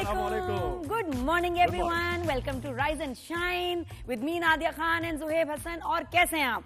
Assalamualaikum. Good morning everyone. Welcome to Rise and Shine with me Nadia Khan and Zuhaib Hassan. और कैसे हैं आप?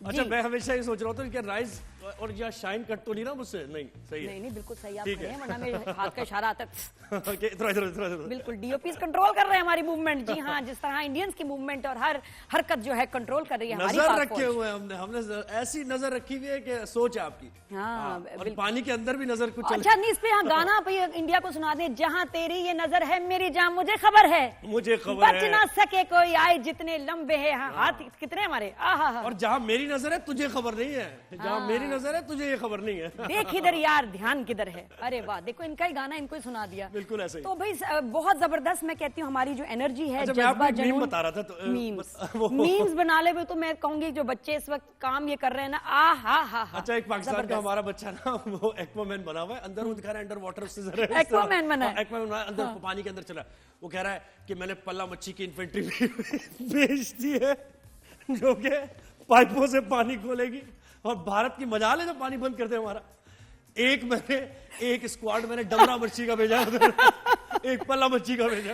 अच्छा, मैं हमेशा ये सोच रहा हूँ कि राइज और या शाइन कट तो नहीं ना मुझसे? नहीं, सही है। नहीं बिल्कुल सही आप हैं, वरना मेरे हाथ का इशारा आता है। इधर बिल्कुल डीओपीज कंट्रोल कर रहे हैं हमारी मूवमेंट। जी हाँ, जिस तरह इंडियंस की मूवमेंट और हर हरकत जो है कंट्रोल कर रही है हमारी। नजर रखे हुए हैं हमने ऐसी नजर रखी हुई है कि सोच है आपकी। हाँ, और पानी के अंदर भी नजर कुछ। अच्छा नहीं, इस पे यहाँ गाना पे इंडिया को सुना दे। जहाँ तेरी ये नजर है मेरी जान मुझे खबर है, मुझे खबर है, बच ना सके कोई आए जितने लंबे है हाथ कितने हमारे। और जहाँ मेरी नजर है तुझे खबर नहीं है, जहाँ मेरी नजर है तुझे ये खबर नहीं है। देख इधर यार ध्यान किधर है। अरे वाह, देखो इनका ही गाना इनको ही सुना दिया। बिल्कुल ऐसे ही। तो भाई बहुत जबरदस्त मैं कहती हूँ हमारी जो एनर्जी है। अच्छा, मैं मीम बता रहा था तो मीम्स बनाने में तो मैं कहूंगी जो बच्चे इस वक्त काम ये कर रहे हैं ना, हा। अच्छा, एक पाकिस्तान का हमारा बच्चा ना वो एक्वामैन बना हुआ है, अंदर वो दिखा रहा है अंडर वाटर सीजर है। एक्वामैन बना है, अंदर पानी के अंदर चला। वो कह रहा है कि मैंने पल्ला मच्छी की इन्फेंट्री बेच दी है जो कि पाइपों से पानी खोलेगी, और भारत की मजाल है जो पानी बंद करते हमारा। एक स्क्वाड मैंने डमरा मच्छी का भेजा उधर, एक पल्ला मच्छी का भेजा।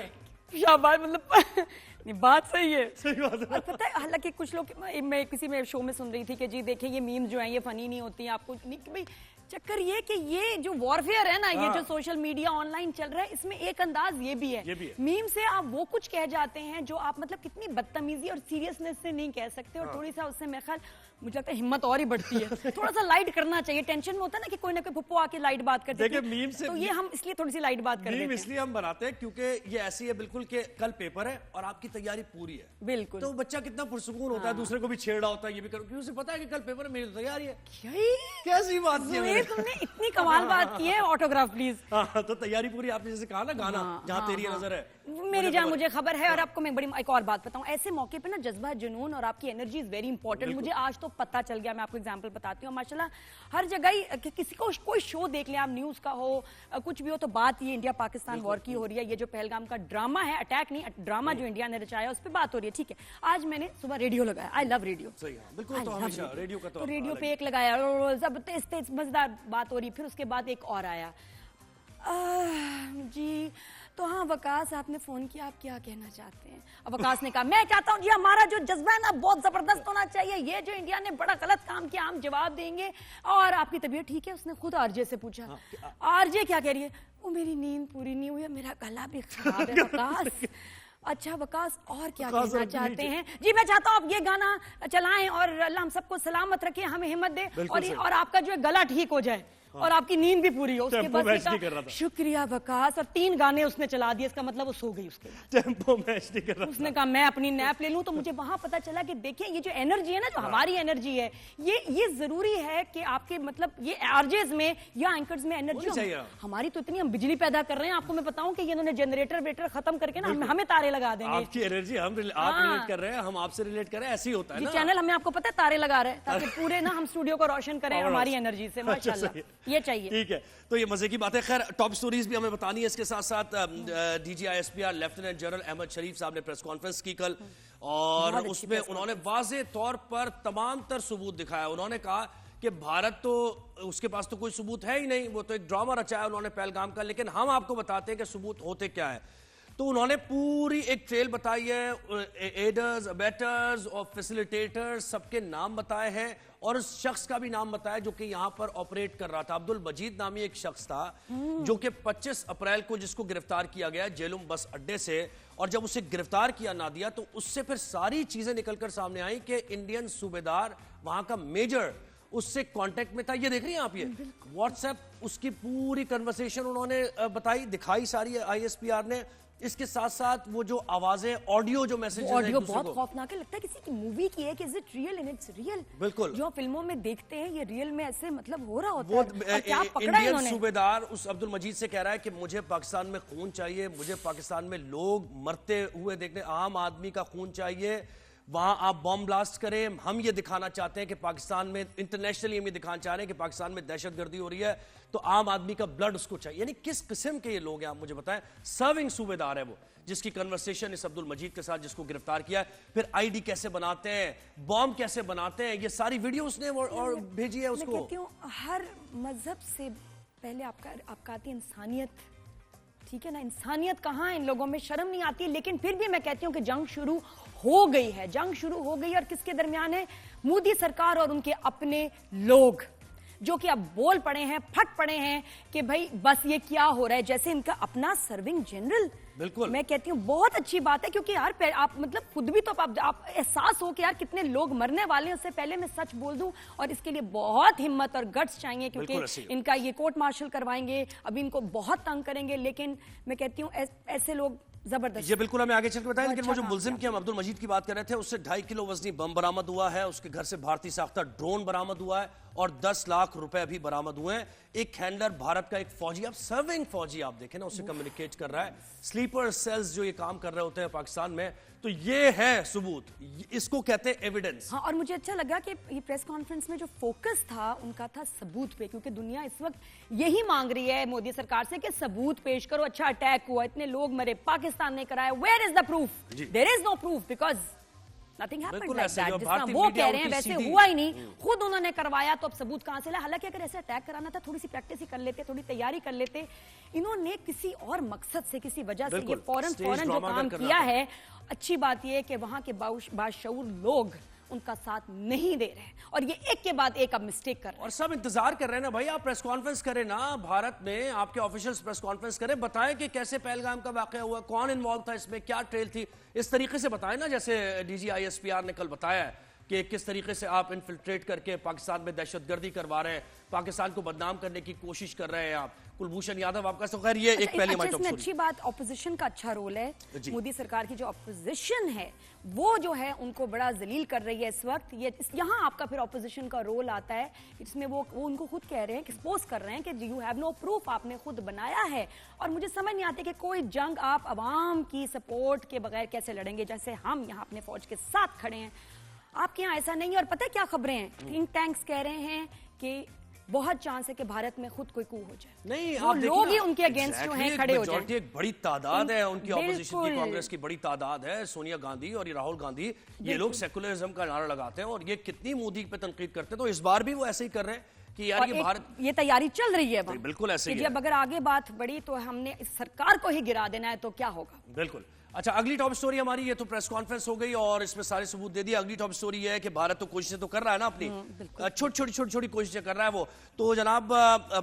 शाबाश, मतलब बात सही है, सही बात है। और पता है हालांकि कुछ लोग, मैं किसी में शो में सुन रही थी कि जी देखिए ये मीम जो है ये फनी नहीं होती है, आपको नहीं भाई। चक्कर ये कि ये जो वॉरफेयर है ना, ये जो सोशल मीडिया ऑनलाइन चल रहा है, इसमें एक अंदाज ये भी है, मीम से आप वो कुछ कह जाते हैं जो आप मतलब कितनी बदतमीजी और सीरियसनेस से नहीं कह सकते, और थोड़ी सा उससे मेरे ख्याल मुझे लगता है हिम्मत और ही बढ़ती है। थोड़ा सा लाइट करना चाहिए। टेंशन में होता है ना कि कोई ना कोई पुप्पो आके लाइट बात करते हैं, मीम से तो ये हम इसलिए थोड़ी सी लाइट बात करते हैं। मीम इसलिए हम बनाते हैं क्योंकि ये ऐसी है बिल्कुल कि कल पेपर है और आपकी तैयारी पूरी है। बिल्कुल। तो बच्चा कितना पुरसुकून होता है, दूसरे को भी छेड़ रहा होता है, ये भी करो, क्योंकि उसे पता है कि कल पेपर है, मेरी तैयारी है। कैसी बात है, तुमने इतनी कमाल बात की है। Autograph please. हाँ, तो तैयारी पूरी। आपने जैसे कहा ना गाना, जहाँ तेरी नजर है मेरी जान मुझे खबर है। और आपको मैं बड़ी एक और बात बताऊं, ऐसे मौके पे ना जज्बा, जुनून और आपकी एनर्जी इज वेरी इंपॉर्टेंट। मुझे आज तो पता चल गया, मैं आपको एग्जांपल बताती हूँ। माशाल्लाह हर जगह ही किसी को कोई शो देख ले आप, न्यूज का हो कुछ भी हो, तो बात ये इंडिया पाकिस्तान वॉर की हो रही है। ये जो पहलगाम का ड्रामा है, अटैक नहीं ड्रामा जो इंडिया ने रचाया, उस पर बात हो रही है। ठीक है, आज मैंने सुबह रेडियो लगाया। I love radio. बिल्कुल, तो हमेशा रेडियो का तो रेडियो पे एक लगाया, सब तेज मजेदार बात हो रही। फिर उसके बाद एक और आया, जी तो हाँ वकास आपने फोन किया, आप क्या कहना चाहते हैं? अब वकास ने कहा मैं चाहता हूँ जी हमारा जो जज्बा है ना बहुत जबरदस्त होना चाहिए, ये जो इंडिया ने बड़ा गलत काम किया हम जवाब देंगे, और आपकी तबीयत ठीक है? उसने खुद आरजे से पूछा। आरजे क्या कह रही है? वो मेरी नींद पूरी नहीं हुई है, मेरा गला भी खराब है। वकास अच्छा वकास और क्या कहना चाहते हैं? जी मैं चाहता हूँ आप ये गाना चलाएं और अल्लाह हम सबको सलामत रखे, हमें हिम्मत दे, और आपका जो है गला ठीक हो जाए और आपकी नींद भी पूरी हो। उसके बाद शुक्रिया वकास, और 3 गाने उसने चला दिए। इसका मतलब वो सो गई। उसके टेम्पो मैच नहीं कर रहा। उसने कहा मैं अपनी नैप ले लूं। तो मुझे वहां पता चला कि देखिए ये जो एनर्जी है ना, जो हमारी एनर्जी है, ये जरूरी है कि आपके मतलब ये आरजेस में या एंकर्स में एनर्जी हमारी तो इतनी, हम बिजली पैदा कर रहे हैं। आपको मैं बताऊं कि ये इन्होंने जनरेटर वेटर खत्म करके ना हमें तारे लगा देंगे। आपकी एनर्जी आप रिलेट कर रहे हैं, हम आपसे रिलेट कर रहे हैं, ऐसे ही होता है ना। चैनल हमें आपको पता है तारे लगा रहे हैं ताकि पूरे ना हम स्टूडियो को रोशन करें हमारी एनर्जी से। माशाल्लाह ये चाहिए। ठीक है, तो ये मजे की बात है। खैर टॉप स्टोरीज भी हमें बतानी है। इसके साथ साथ DGISPR लेफ्टिनेंट जनरल अहमद शरीफ साहब ने प्रेस कॉन्फ्रेंस की कल, और उसमें उन्होंने वाज़ेह तौर पर तमाम तर सबूत दिखाया। उन्होंने कहा कि भारत तो उसके पास तो कोई सबूत है ही नहीं, वो तो एक ड्रामा रचाया उन्होंने पहलगाम का, लेकिन हम आपको बताते हैं कि सबूत होते क्या है। तो उन्होंने पूरी एक ट्रेल बताई है, एडर्स, अबेटर्स और फैसिलिटेटर्स सबके नाम बताए हैं, और उस शख्स का भी नाम बताया जो कि यहां पर ऑपरेट कर रहा था। अब्दुल मजीद नामी एक शख्स था जो कि 25 अप्रैल को जिसको गिरफ्तार किया गया जेलुम बस अड्डे से, और जब उसे गिरफ्तार किया ना दिया तो उससे फिर सारी चीजें निकलकर सामने आई कि इंडियन सूबेदार वहां का मेजर उससे कांटेक्ट में था। ये देख रही हैं आप, ये व्हाट्सएप उसकी पूरी कन्वर्सेशन उन्होंने बताई, दिखाई सारी ISPR ने। इसके साथ साथ वो जो आवाजें, ऑडियो जो मैसेज, ऑडियो बहुत खौफनाक है, लगता है किसी की मूवी की है कि is it real in its real. बिल्कुल, जो फिल्मों में देखते हैं ये रियल में ऐसे मतलब हो रहा होता वो है। क्या पकड़ा इंडियन सूबेदार उस अब्दुल मजीद से कह रहा है कि मुझे पाकिस्तान में खून चाहिए, मुझे पाकिस्तान में लोग मरते हुए देखने, आम आदमी का खून चाहिए, वहां आप बॉम्ब ब्लास्ट करें। हम ये दिखाना चाहते हैं कि पाकिस्तान में, इंटरनेशनली हम ये दिखाना चाह रहे हैं कि पाकिस्तान में दहशतगर्दी हो रही है, तो आम आदमी का ब्लड उसको चाहिए। यानी किस किस्म के ये लोग हैं आप मुझे बताएं। सर्विंग सूबेदार है वो, जिसकी कन्वर्सेशन इस अब्दुल मजीद के साथ जिसको गिरफ्तार किया। फिर आईडी कैसे बनाते हैं, बॉम्ब कैसे बनाते हैं, ये सारी वीडियो उसने और भेजी है उसको। हर मजहब से पहले आपका आती इंसानियत, ठीक है ना, इंसानियत कहाँ है इन लोगों में, शर्म नहीं आती। लेकिन फिर भी मैं कहती हूँ कि जंग शुरू हो गई है, जंग शुरू हो गई। और किसके दरमियान है? मोदी सरकार और उनके अपने लोग, जो कि अब बोल पड़े हैं, फट पड़े हैं कि भाई बस ये क्या हो रहा है। जैसे इनका अपना सर्विंग जनरल, बिल्कुल मैं कहती हूँ बहुत अच्छी बात है, क्योंकि यार आप मतलब खुद भी तो आप एहसास हो कि यार कितने लोग मरने वाले हैं। उससे पहले मैं सच बोल दूं, और इसके लिए बहुत हिम्मत और गट्स चाहिए, क्योंकि इनका ये कोर्ट मार्शल करवाएंगे, अभी इनको बहुत तंग करेंगे। लेकिन मैं कहती हूँ ऐसे लोग जबरदस्त। ये बिल्कुल हमें आगे चल के बताएं, लेकिन वो जो मुलजिम की हम अब्दुल मजीद की बात कर रहे थे, उससे 2.5 किलो वजनी बम बरामद हुआ है, उसके घर से भारतीय साख्ता ड्रोन बरामद हुआ है और 10 लाख रुपए भी बरामद हुए हैं। एक हैंडलर भारत का, एक फौजी, अब सर्विंग फौजी आप देखें ना, उससे कम्युनिकेट कर रहा है। स्लीपर सेल्स जो ये काम कर रहे होते हैं पाकिस्तान में, तो ये है सबूत, इसको कहते हैं एविडेंस। हाँ, और मुझे अच्छा लगा कि ये प्रेस कॉन्फ्रेंस में जो फोकस था उनका था सबूत पे, क्योंकि दुनिया इस वक्त यही मांग रही है मोदी सरकार से कि सबूत पेश करो। अच्छा अटैक हुआ, इतने लोग मरे, पाकिस्तान ने कराया, where is the proof? There is no proof, because nothing happened like that. जितना वो कह रहे हैं वैसे हुआ ही नहीं, खुद उन्होंने करवाया, तो अब सबूत कहां से लाए? हालांकि अगर ऐसे अटैक कराना था, थोड़ी सी प्रैक्टिस ही कर लेते, थोड़ी तैयारी कर लेते। इन्होंने किसी और मकसद से, किसी वजह से ये फौरन जो काम किया है। अच्छी बात यह कि वहां के बाशऊर लोग उनका साथ नहीं दे रहे हैं, और ये एक के बाद एक अब मिस्टेक कर रहे हैं। और सब इंतजार कर रहे हैं ना भाई, आप प्रेस कॉन्फ्रेंस करें ना, भारत में आपके ऑफिशियल्स प्रेस कॉन्फ्रेंस करें, बताएं कि कैसे पहलगाम का वाकया हुआ, कौन इन्वॉल्व था इसमें, क्या ट्रेल थी, इस तरीके से बताएं ना। जैसे डीजी ISPR ने कल बताया है कि किस तरीके से आप इन्फिल्ट्रेट करके पाकिस्तान में दहशतगर्दी करवा रहे हैं, पाकिस्तान को बदनाम करने की कोशिश कर रहे हैं आप। कुलभूषण यादव आपका, तो खैर ये एक पहले अच्छी बात, ऑपोजिशन का अच्छा रोल है। मोदी सरकार की जो ऑपोजिशन है वो जो है उनको बड़ा जलील कर रही है इस वक्त। यहाँ आपका फिर ऑपोजिशन का रोल आता है, इसमें वो उनको खुद कह रहे हैं, एक्सपोज कर रहे हैं कि यू हैव नो प्रूफ, आपने खुद बनाया है। और मुझे समझ नहीं आती कि कोई जंग आप अवाम की सपोर्ट के बगैर कैसे लड़ेंगे, जैसे हम यहाँ अपने फौज के साथ खड़े हैं। आपके यहाँ ऐसा नहीं है। और पता है क्या खबरें हैं? थिंक टैंक्स कह रहे हैं कि बहुत चांस है कि भारत में खुद कोई कू हो जाए। नहीं, वो लोग ही उनके अगेंस्ट जो हैं खड़े हो जाएं। एक बड़ी तादाद है उनकी, ऑपोजिशन की, कांग्रेस की बड़ी तादाद है, सोनिया गांधी और ये राहुल गांधी, ये लोग सेकुलरिज्म का नारा लगाते हैं और ये कितनी मोदी पे तनकीद करते हैं। तो इस बार भी वो ऐसे ही कर रहे हैं कि यार ये भारत, ये तैयारी चल रही है, बिल्कुल ऐसे ही। जब अगर आगे बात बढ़ी तो हमने इस सरकार को ही गिरा देना है, तो क्या होगा? बिल्कुल। अच्छा, अगली टॉप स्टोरी हमारी, ये तो प्रेस कॉन्फ्रेंस हो गई और इसमें सारे सबूत दे दिए। अगली टॉप स्टोरी ये है कि भारत तो कोशिशें तो कर रहा है ना अपनी, छोटी कोशिशें कर रहा है वो। तो जनाब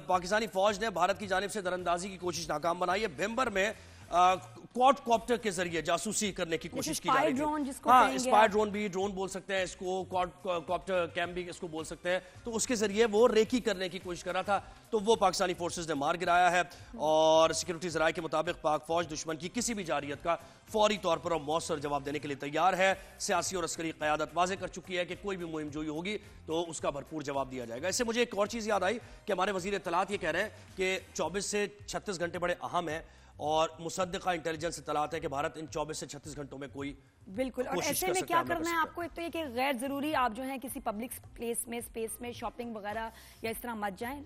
पाकिस्तानी फौज ने भारत की जानिब से दरअंदाजी की कोशिश नाकाम बनाई है। भेम्बर में क्वाड कॉप्टर के जरिए जासूसी करने की कोशिश की जा रही थी। हाँ, स्पाई ड्रोन भी, ड्रोन बोल सकते हैं इसको, क्वाड कॉप्टर कैम भी इसको बोल सकते हैं। तो उसके जरिए वो रेकी करने की कोशिश कर रहा था, तो वो पाकिस्तानी फोर्सेस ने मार गिराया है। और सिक्योरिटी जराये के मुताबिक पाक फौज दुश्मन की किसी भी जारियत का फौरी तौर पर और मौसर जवाब देने के लिए तैयार है। सियासी और अस्करी क़यादत वाज़े कर चुकी है कि कोई भी मुहिम जोई होगी तो उसका भरपूर जवाब दिया जाएगा। इससे मुझे एक और चीज़ याद आई कि हमारे वज़ीर इत्तलात ये कह रहे हैं कि 24 से 36 घंटे बड़े अहम है, और मुसद्दिक़ा इंटेलिजेंस इत्तलात है कि भारत इन 24 से 36 घंटों में कोई बिल्कुल। और ऐसे में क्या करना है आपको? एक तो ये कि गैर जरूरी आप जो है किसी पब्लिक प्लेस में, स्पेस में शॉपिंग वगैरह या इस तरह मत जाएं,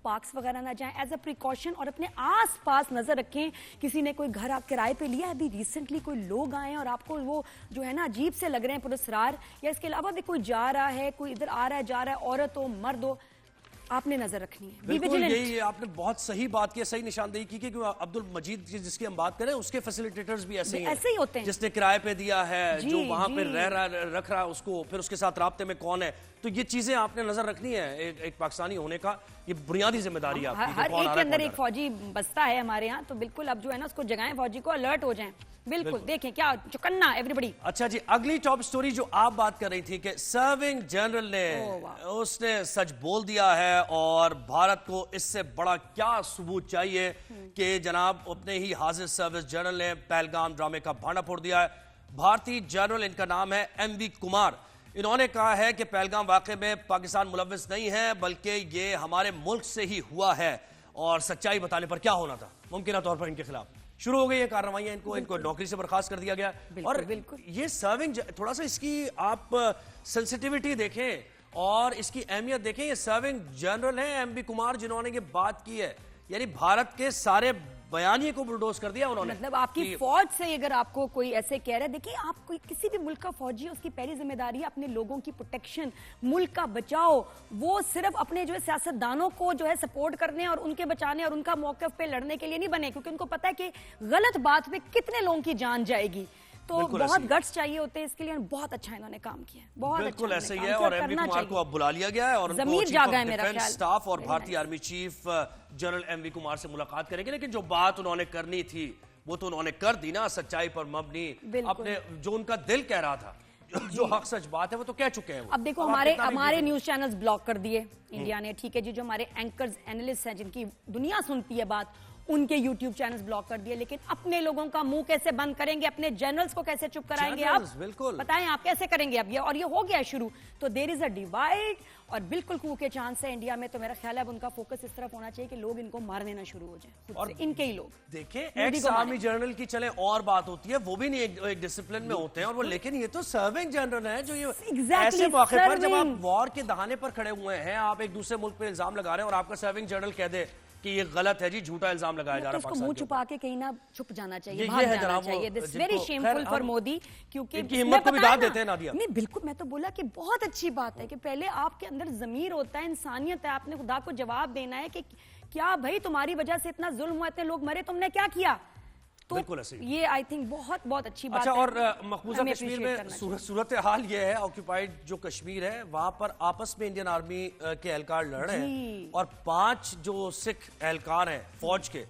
पार्क्स वगैरह ना जाएं, एज अ प्रिकॉशन। और अपने आसपास नजर रखें। किसी ने कोई घर आप किराए पे लिया है, अभी रिसेंटली कोई लोग आए और आपको वो जो है ना अजीब से लग रहे हैं पुरस्कार, या इसके अलावा भी कोई जा रहा है, कोई इधर आ रहा है जा रहा है, औरत हो मर्द हो, आपने नजर रखनी है। बिल्कुल, यही आपने बहुत सही बात की, सही निशानदेही की कि अब्दुल मजीद जिसकी हम बात करें उसके फैसिलिटेटर्स भी ऐसे ही होते हैं। जिसने किराए पे दिया है, जो वहां पे रख रहा है उसको, फिर उसके साथ राब्ते में कौन है, तो ये चीजें आपने नजर रखनी है। एक पाकिस्तानी होने का ये बुनियादी जिम्मेदारी है आपकी। हर एक के अंदर एक फौजी बसता है हमारे यहाँ, तो बिल्कुल अब जो है ना उसको जगाएं, फौजी को अलर्ट हो जाएं। बिल्कुल देखें क्या चुकन्ना एवरीबॉडी। अच्छा जी, अगली टॉप स्टोरी जो आप बात कर रही थी कि सर्विंग जनरल ने उसने सच बोल दिया है, और भारत को इससे बड़ा क्या सबूत चाहिए कि जनाब अपने ही हाजिर सर्विस जनरल ने पहलगाम ड्रामे का भांडा फोड़ दिया है। भारतीय जनरल, इनका नाम है MV कुमार, इन्होंने कहा है कि पहलगाम वाकये में पाकिस्तान मुलव्विस नहीं है, बल्कि ये हमारे मुल्क से ही हुआ है, और सच्चाई बताने पर क्या होना था, मुमकिन तौर पर इनके खिलाफ शुरू हो गई है कार्रवाइयां। इनको नौकरी से बर्खास्त कर दिया गया। और ये सर्विंग, थोड़ा सा इसकी आप सेंसिटिविटी देखें और इसकी अहमियत देखें। ये सर्विंग जनरल हैं MV कुमार, जिन्होंने ये बात की है, यानी भारत के सारे बयानिए को बुलडोज कर दिया उन्होंने। मतलब आपकी फौज से अगर आपको कोई ऐसे कह रहा है, देखिए आप कोई किसी भी मुल्क का फौजी है, उसकी पहली जिम्मेदारी है अपने लोगों की प्रोटेक्शन, मुल्क का बचाओ। वो सिर्फ अपने जो है सियासतदानों को जो है सपोर्ट करने और उनके बचाने और उनका मौके पे लड़ने के लिए नहीं बने, क्योंकि उनको पता है कि गलत बात पे कितने लोगों की जान जाएगी। तो बहुत गट्स चाहिए होते हैं इसके लिए। बहुत अच्छा इन्होंने काम किया, बहुत बिल्कुल अच्छा ऐसे ही है। और एमवी कुमार को अब बुला लिया गया है और ज़मीर जागा है मेरा ख्याल। स्टाफ और भारतीय army chief general MV Kumar से मुलाकात करेंगे। लेकिन जो बात उन्होंने करनी थी वो तो उन्होंने कर दी ना, सच्चाई पर मबनी, अपने जो उनका दिल कह रहा था, जो हक सच बात है वो तो कह चुके हैं वो। अब देखो हमारे न्यूज चैनल्स ब्लॉक कर दिए इंडिया ने, ठीक है जी। जो हमारे एंकर्स एनालिस्ट हैं जिनकी दुनिया सुनती है बात, उनके यूट्यूब चैनल्स ब्लॉक कर दिए। लेकिन अपने लोगों का मुंह कैसे बंद करेंगे, अपने जनरल्स को कैसे चुप कराएंगे आप? बिल्कुल बताएं आप कैसे करेंगे अब ये? और ये हो गया शुरू। तो देयर इज अ डिवाइड और बिल्कुल कू के चांस है इंडिया में। तो मेरा ख्याल है अब उनका फोकस इस तरफ होना चाहिए कि लोग इनको मार देना शुरू हो जाए, और इनके ही लोग। देखिए एक्स आर्मी जनरल की चले और बात होती है, वो भी नहीं एक डिसिप्लिन में होते हैं और वो, लेकिन ये तो सर्विंग जनरल है जो ये ऐसे मौके पर जब आप वॉर के दहाने पर खड़े हुए हैं, आप एक दूसरे मुल्क पे इल्जाम लगा रहे हैं और आपका सर्विंग जनरल कह दे कि ये गलत है जी, झूठा इल्जाम लगाया जा रहा है, तो मुंह छुपा के कहीं ना छुप जाना चाहिए, भाग जाना चाहिए। This very shameful for Modi, क्योंकि इनकी हिम्मत को भी दाद देते हैं नादिया। नहीं बिल्कुल, मैं तो बोला कि बहुत अच्छी बात है कि पहले आपके अंदर जमीर होता है, इंसानियत है, आपने खुदा को जवाब देना है कि क्या भाई तुम्हारी वजह से इतना जुल्म हुआ, इतने लोग मरे, तुमने क्या किया? तो बिल्कुल ऐसे ही। ये आई थिंक बहुत बहुत अच्छी बात अच्छा, है। और मकबूजा कश्मीर में सूरत हाल ये है, ऑक्यूपाइड जो कश्मीर है वहां पर आपस में इंडियन आर्मी के एहलकार लड़ रहे हैं और 5 जो सिख एहलकार हैं फौज के,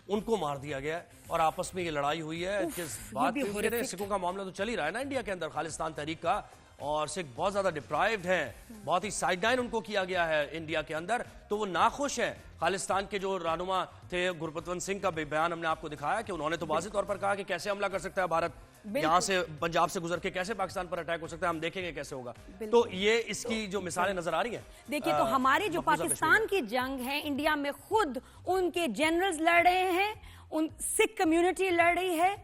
उनको मार दिया गया है और आपस में ये लड़ाई हुई है। किस बात पे? सिखों का मामला तो चल ही रहा है ना इंडिया के अंदर, खालिस्तान तहरीक का, और सिख बहुत ज्यादा डिप्राइव्ड हैं, बहुत ही साइडलाइन उनको किया गया है इंडिया के अंदर। तो वो नाखुश है। खालिस्तान के जो रहनुमा थे गुरपतवंत सिंह का बयान हमने आपको दिखाया कि उन्होंने तो वाज़ेह तौर पर कहा कि कैसे हमला कर सकता है भारत, यहाँ से पंजाब से गुजर के कैसे पाकिस्तान पर अटैक हो सकता है, हम देखेंगे कैसे होगा। तो ये इसकी जो मिसालें नजर आ रही हैं। देखिए, तो हमारी जो पाकिस्तान की जंग है, इंडिया में खुद उनके जनरल्स लड़ रहे हैं, उन सिख कम्युनिटी लड़ रही है।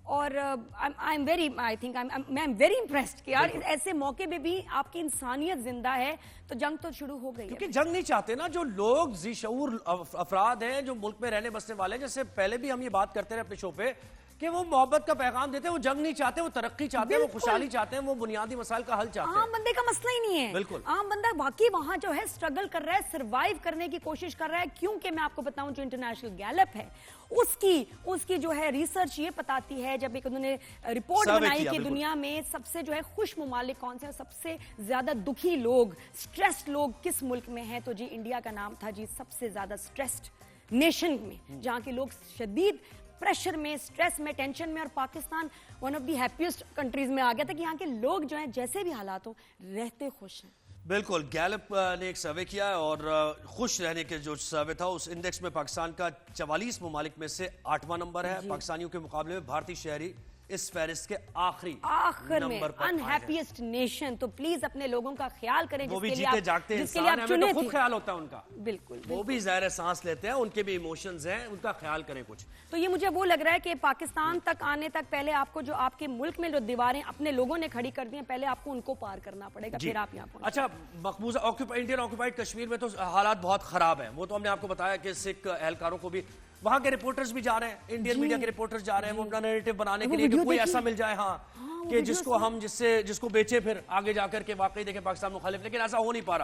और आई एम वेरी इम्प्रेस्ड कि यार ऐसे मौके पे भी आपकी इंसानियत जिंदा है। तो जंग तो शुरू हो गई, क्योंकि जंग नहीं चाहते ना जो लोग, जी शऊर अफराद हैं जो मुल्क में रहने बसने वाले हैं। जैसे पहले भी हम ये बात करते रहे अपने शो पे कि वो मोहब्बत का पैगाम देते हैं, वो जंग नहीं चाहते, वो तरक्की चाहते हैं, वो खुशहाली चाहते हैं, वो बुनियादी मसाइल का हल चाहते हैं। आम बंदे का मसला ही नहीं है। बिल्कुल आम बंदा वाकई वहां जो है स्ट्रगल कर रहा है, सरवाइव करने की कोशिश कर रहा है। क्योंकि मैं आपको बताऊं, जो इंटरनेशनल गैलप है उसकी जो है रिसर्च ये बताती है, जब एक उन्होंने रिपोर्ट बनाई कि दुनिया में सबसे जो है खुश मुमालिक कौन से हैं, सबसे ज्यादा दुखी लोग, स्ट्रेस्ड लोग किस मुल्क में हैं, तो जी इंडिया का नाम था जी सबसे ज्यादा स्ट्रेस्ड नेशन में, जहां के लोग शदीद प्रेशर में, स्ट्रेस में, टेंशन में। और Pakistan one of the happiest countries में आ गया था कि यहाँ के लोग जो हैं जैसे भी हालात हो रहते खुश हैं। बिल्कुल, गैलप ने एक सर्वे किया और खुश रहने के जो सर्वे था उस इंडेक्स में पाकिस्तान का 44 ममालिक में से 8वां नंबर है। पाकिस्तानियों के मुकाबले में भारतीय शहरी इस फहरिस्त के आखिर में अनहैप्पीएस्ट नेशन। तो प्लीज अपने लोगों का ख्याल करें, वो भी जीते जागते इंसान, हमें तो खुद ख्याल होता है उनका। बिल्कुल, वो भी ज़ाहिर सांस लेते हैं, उनके भी इमोशंस हैं, उनका ख्याल करें कुछ। तो ये मुझे वो लग रहा है कि पाकिस्तान तक आने तक पहले आपको जो आपके मुल्क में जो दीवारें अपने लोगों ने खड़ी कर दी हैं, पहले आपको उनको पार करना पड़ेगा, फिर आप यहाँ पहुंचे। अच्छा, मकबूजा इंडियन ऑक्यूपाइड कश्मीर में तो हालात बहुत खराब है। वो तो हमने आपको बताया कि सिख एहलकारों को भी वहां के रिपोर्टर्स भी जा रहे हैं, इंडियन मीडिया के रिपोर्टर्स जा रहे हैं, वो अपना नैरेटिव बनाने के लिए कि कोई ऐसा मिल जाए कि जिसको हम जिसको बेचे फिर आगे जाकर के वाकई देखें पाकिस्तान मुखालिफ, लेकिन ऐसा हो नहीं पा रहा।